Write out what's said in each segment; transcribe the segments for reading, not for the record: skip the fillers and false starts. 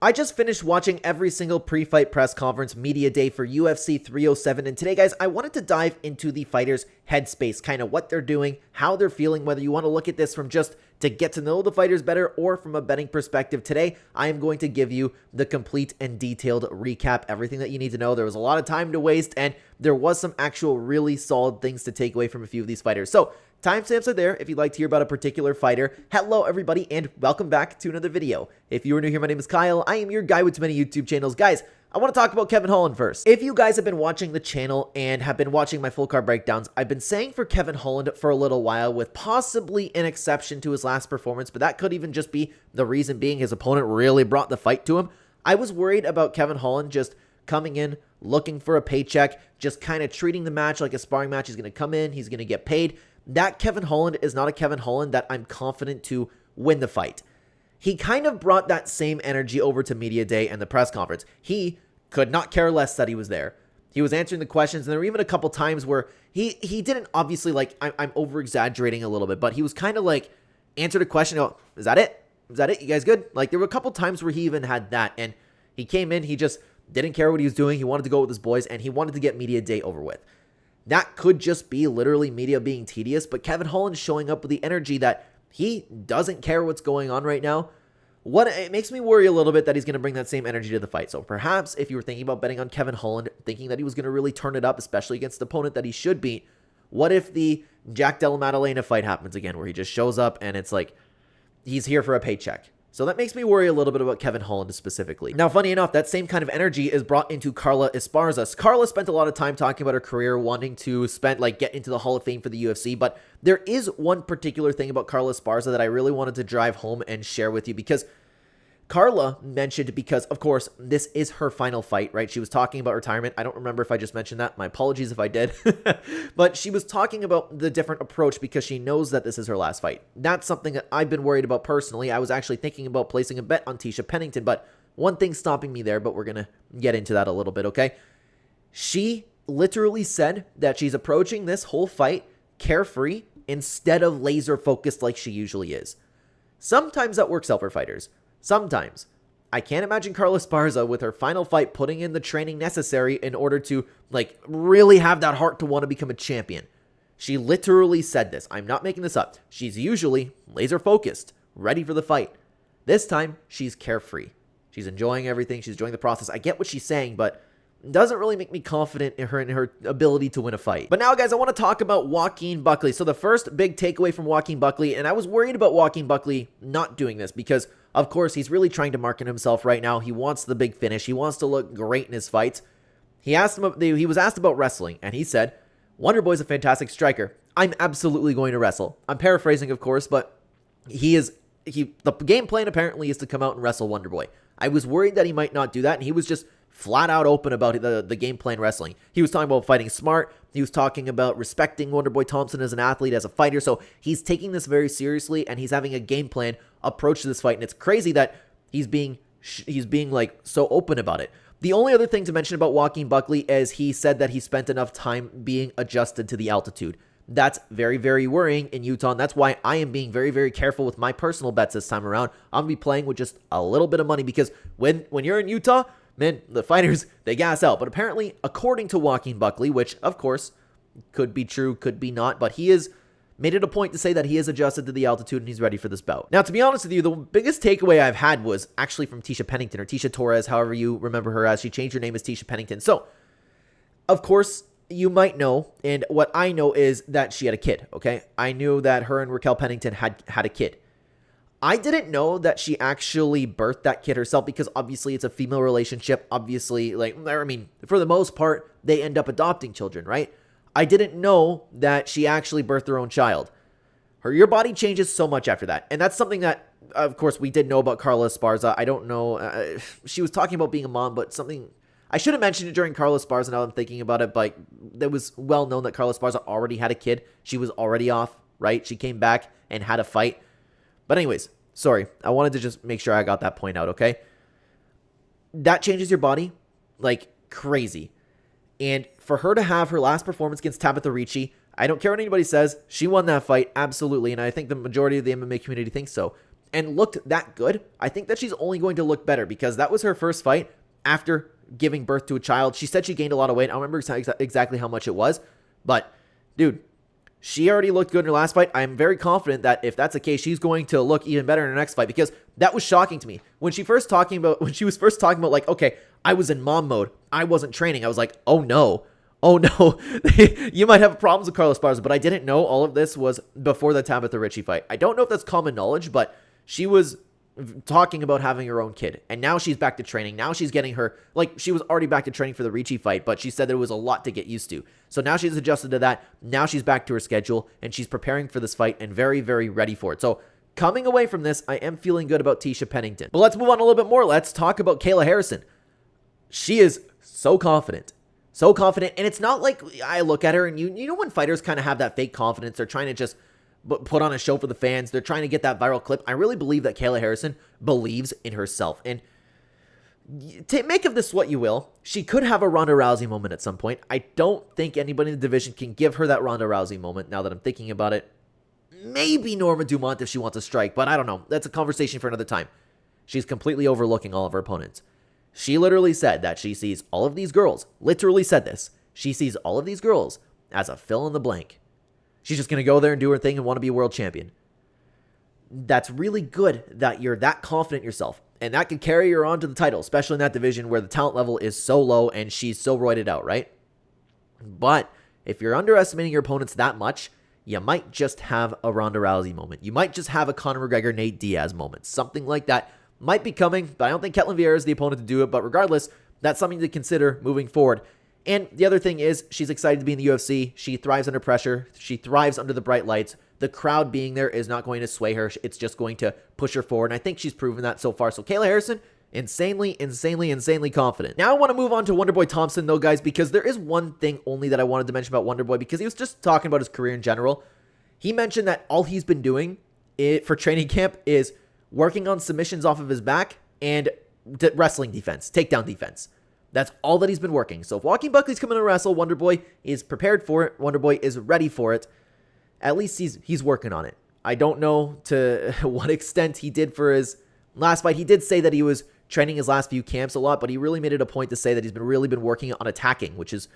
I just finished watching every single pre-fight press conference media day for UFC 307, and today, guys, I wanted to dive into the fighters' headspace, kind of what they're doing, how they're feeling, whether you want to look at this from just to get to know the fighters better or from a betting perspective. Today, I am going to give you the complete and detailed recap, everything that you need to know. There was a lot of time to waste, and there was some actual really solid things to take away from a few of these fighters. So, timestamps are there if you'd like to hear about a particular fighter. Hello, everybody, and welcome back to another video. If you are new here, my name is Kyle. I am your guy with too many YouTube channels. Guys, I want to talk about Kevin Holland first. If you guys have been watching the channel and have been watching my full card breakdowns, I've been saying for Kevin Holland for a little while, with possibly an exception to his last performance, but that could even just be the reason being his opponent really brought the fight to him. I was worried about Kevin Holland just coming in, looking for a paycheck, just kind of treating the match like a sparring match. He's going to come in, he's going to get paid. That Kevin Holland is not a Kevin Holland that I'm confident to win the fight. He kind of brought that same energy over to media day and the press conference. He could not care less that he was there. He was answering the questions, and there were even a couple times where he didn't obviously, like, I'm over-exaggerating a little bit, but he was kind of like, answered a question, oh, is that it? Is that it? You guys good? Like, there were a couple times where he even had that, and he came in, he just didn't care what he was doing. He wanted to go with his boys, and he wanted to get media day over with. That could just be literally media being tedious, but Kevin Holland showing up with the energy that he doesn't care what's going on right now. It makes me worry a little bit that he's going to bring that same energy to the fight. So perhaps if you were thinking about betting on Kevin Holland, thinking that he was going to really turn it up, especially against the opponent that he should beat, what if the Jack Della Maddalena fight happens again, where he just shows up and it's like he's here for a paycheck? So that makes me worry a little bit about Kevin Holland specifically. Now, funny enough, that same kind of energy is brought into Carla Esparza. Carla spent a lot of time talking about her career, wanting to get into the Hall of Fame for the UFC, but there is one particular thing about Carla Esparza that I really wanted to drive home and share with you, because Carla mentioned, because of course this is her final fight, right? She was talking about retirement. I don't remember if I just mentioned that. My apologies if I did. But she was talking about the different approach because she knows that this is her last fight. That's something that I've been worried about personally. I was actually thinking about placing a bet on Tecia Pennington, but one thing's stopping me there, but we're going to get into that a little bit, okay? She literally said that she's approaching this whole fight carefree instead of laser focused like she usually is. Sometimes that works out for fighters. Sometimes. I can't imagine Carla Esparza with her final fight putting in the training necessary in order to, like, really have that heart to want to become a champion. She literally said this. I'm not making this up. She's usually laser focused, ready for the fight. This time, she's carefree. She's enjoying everything. She's enjoying the process. I get what she's saying, but it doesn't really make me confident in her ability to win a fight. But now, guys, I want to talk about Joaquin Buckley. So the first big takeaway from Joaquin Buckley, and I was worried about Joaquin Buckley not doing this because, of course, he's really trying to market himself right now. He wants the big finish. He wants to look great in his fights. He was asked about wrestling, and he said, Wonder Boy's a fantastic striker. I'm absolutely going to wrestle. I'm paraphrasing, of course, but the game plan apparently is to come out and wrestle Wonder Boy. I was worried that he might not do that, and he was just flat out open about the game plan wrestling. He was talking about fighting smart. He was talking about respecting Wonderboy Thompson as an athlete, as a fighter. So he's taking this very seriously, and he's having a game plan approach to this fight. And it's crazy that he's being like so open about it. The only other thing to mention about Joaquin Buckley is he said that he spent enough time being adjusted to the altitude. That's very, very worrying in Utah, and that's why I am being very, very careful with my personal bets this time around. I'm going to be playing with just a little bit of money because when you're in Utah, man, the fighters, they gas out. But apparently, according to Joaquin Buckley, which, of course, could be true, could be not, but he has made it a point to say that he is adjusted to the altitude and he's ready for this bout. Now, to be honest with you, the biggest takeaway I've had was actually from Tecia Pennington, or Tecia Torres, however you remember her as. She changed her name as Tecia Pennington. So, of course, you might know, and what I know is that she had a kid, okay? I knew that her and Raquel Pennington had a kid. I didn't know that she actually birthed that kid herself because obviously it's a female relationship. Obviously, for the most part, they end up adopting children, right? I didn't know that she actually birthed her own child. Your body changes so much after that. And that's something that, of course, we did know about Carla Esparza. I don't know. She was talking about being a mom, but something I should have mentioned it during Carla Esparza. Now I'm thinking about it, but it was well known that Carla Esparza already had a kid. She was already off, right? She came back and had a fight. But anyways, sorry. I wanted to just make sure I got that point out, okay? That changes your body like crazy. And for her to have her last performance against Tabitha Ricci, I don't care what anybody says, she won that fight, absolutely. And I think the majority of the MMA community thinks so. and looked that good, I think that she's only going to look better because that was her first fight after giving birth to a child. She said she gained a lot of weight. I don't remember exactly how much it was, but dude, she already looked good in her last fight. I'm very confident that if that's the case, she's going to look even better in her next fight, because that was shocking to me. When she was first talking about like, okay, I was in mom mode, I wasn't training. I was like, oh no, you might have problems with Carla Esparza, but I didn't know all of this was before the Tabitha Ricci fight. I don't know if that's common knowledge, but she was talking about having her own kid, and now she's back to training. Now she's getting her, like, she was already back to training for the Ricci fight, but she said there was a lot to get used to. So now she's adjusted to that. Now she's back to her schedule, and she's preparing for this fight and very, very ready for it. So coming away from this, I am feeling good about Tecia Pennington. But let's move on a little bit more. Let's talk about Kayla Harrison. She is so confident. So confident, and it's not like I look at her and you know when fighters kind of have that fake confidence, they're trying to just put on a show for the fans, they're trying to get that viral clip. I really believe that Kayla Harrison believes in herself, and make of this what you will. She could have a Ronda Rousey moment at some point. I don't think anybody in the division can give her that Ronda Rousey moment now that I'm thinking about it. Maybe Norma Dumont if she wants to strike, but I don't know. That's a conversation for another time. She's completely overlooking all of her opponents. She literally said that she sees all of these girls, literally said this, she sees all of these girls as a fill in the blank. She's just going to go there and do her thing and want to be a world champion. That's really good that you're that confident in yourself, and that could carry her on to the title, especially in that division where the talent level is so low and she's so roided out, right? But if you're underestimating your opponents that much, you might just have a Ronda Rousey moment. You might just have a Conor McGregor, Nate Diaz moment. Something like that might be coming, but I don't think Ketlen Vieira is the opponent to do it. But regardless, that's something to consider moving forward. And the other thing is, she's excited to be in the UFC. She thrives under pressure. She thrives under the bright lights. The crowd being there is not going to sway her. It's just going to push her forward. And I think she's proven that so far. So Kayla Harrison, insanely confident. Now I want to move on to Wonderboy Thompson, though, guys, because there is one thing only that I wanted to mention about Wonderboy, because he was just talking about his career in general. He mentioned that all he's been doing for training camp is working on submissions off of his back and wrestling defense, takedown defense. That's all that he's been working. So if Joaquin Buckley's coming to wrestle, Wonderboy is prepared for it. Wonderboy is ready for it. At least he's working on it. I don't know to what extent he did for his last fight. He did say that he was training his last few camps a lot, but he really made it a point to say that he's really been working on attacking, which is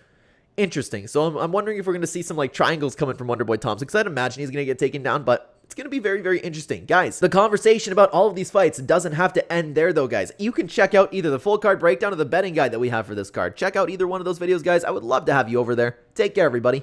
interesting. So I'm wondering if we're going to see some like triangles coming from Wonderboy Thompson, because I'd imagine he's going to get taken down, but it's going to be very interesting. Guys, the conversation about all of these fights doesn't have to end there, though, guys. You can check out either the full card breakdown or the betting guide that we have for this card. Check out either one of those videos, guys. I would love to have you over there. Take care, everybody.